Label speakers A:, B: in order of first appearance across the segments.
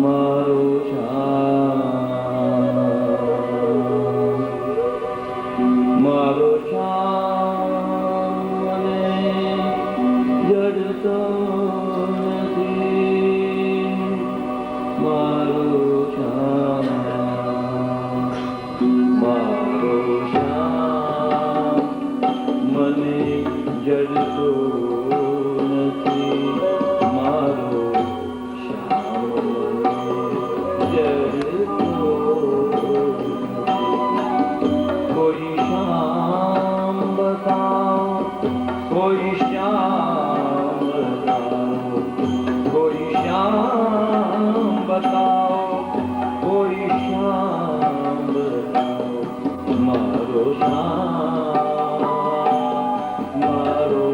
A: મારો શ્યામ, મારો શ્યામ મને જડતો નથી. મારો શ્યામ, મારો શ્યામ મને જડતો નથી. મારો कोई श्याम बताओ, कोई श्याम बताओ, कोई श्याम बताओ, कोई श्याम बताओ. मारो श्याम, मारो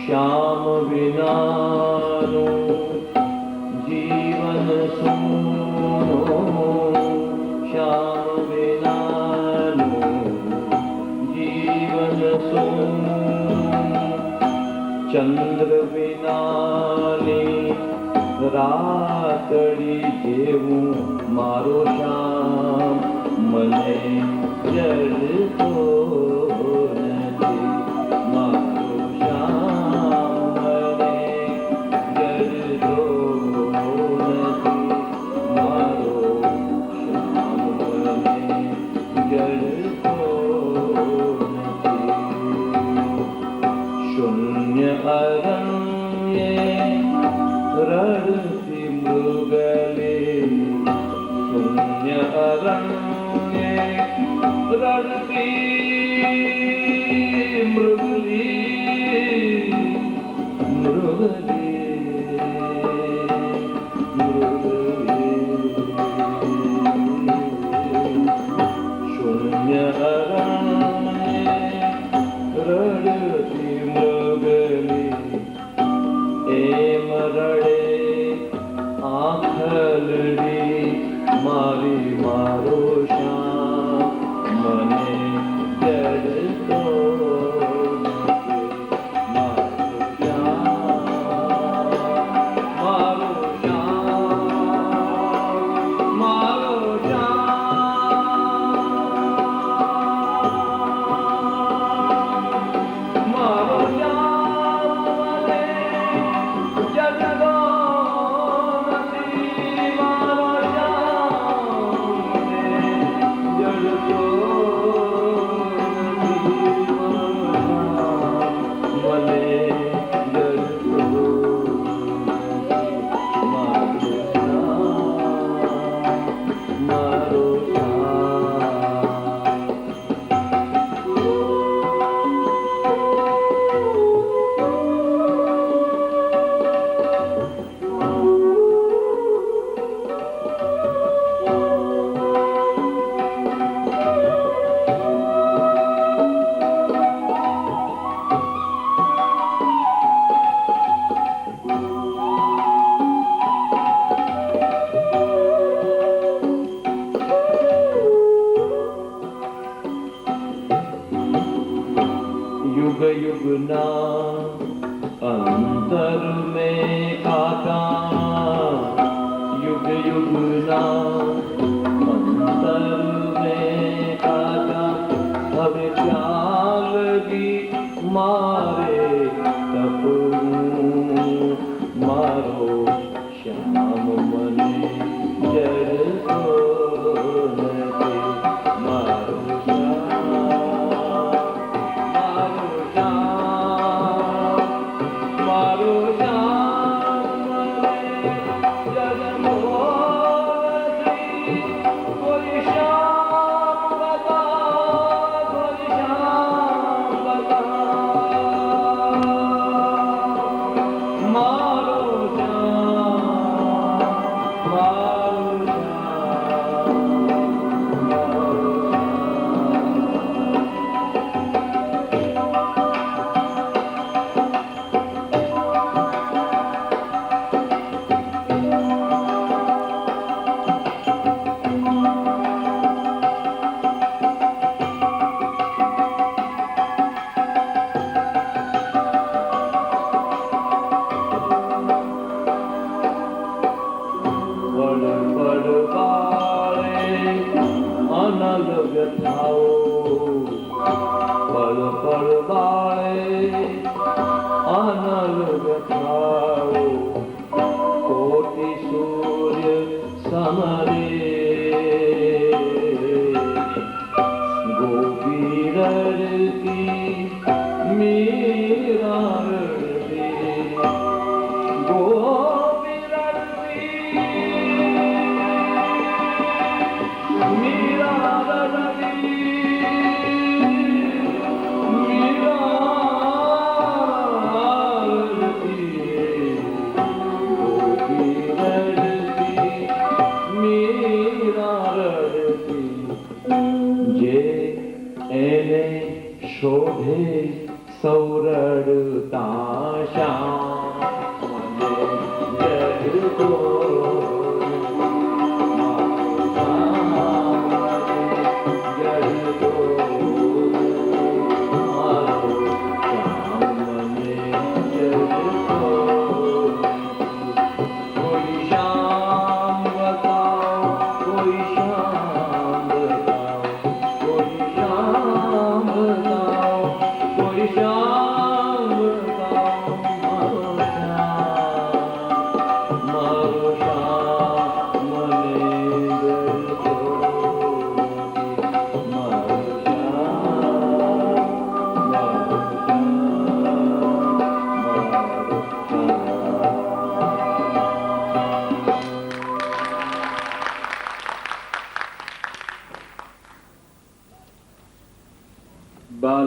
A: श्याम विनानो जीवन सूनो, श्याम विनानो जीवन सूनो. चंद्र विनानी रातड़ी जेवूं मारो श्याम मने जड़तो નથી. મારો શ્યામ મને જડતો નથી. મારો શ્યામ મને જડતો નથી. શૂન્ય અરણ્યે રડતી મૃગલી, શૂન્ય અરણ્યે રડતી મૃગલી, મૃગલી, મૃગલી. શૂન્ય અરણ્યે રડતી મૃગલી, એમ રડે આંખલડી મારી. મારો શ્યામ મને જડતો નથી. મારો શ્યામ, મારો શ્યામ, મારો શ્યામ, મારો શ્યામ મને જડતો નથી. મારો શ્યામ મને જડતો युग युग ना अंतर में काका, युग युग ना अंतर में काका. હવે ક્યાં લગી મારે તપવું. મારો શ્યામ મને જડતો નથી. મારો શ્યામ વળવાળે અનલ વ્યથાઓ કોટી સૂર્ય સમરે ગોપી રડતી મીરા રડતી ગોપી રડતી મીરા शोधे सौरड़ता श्याम जग को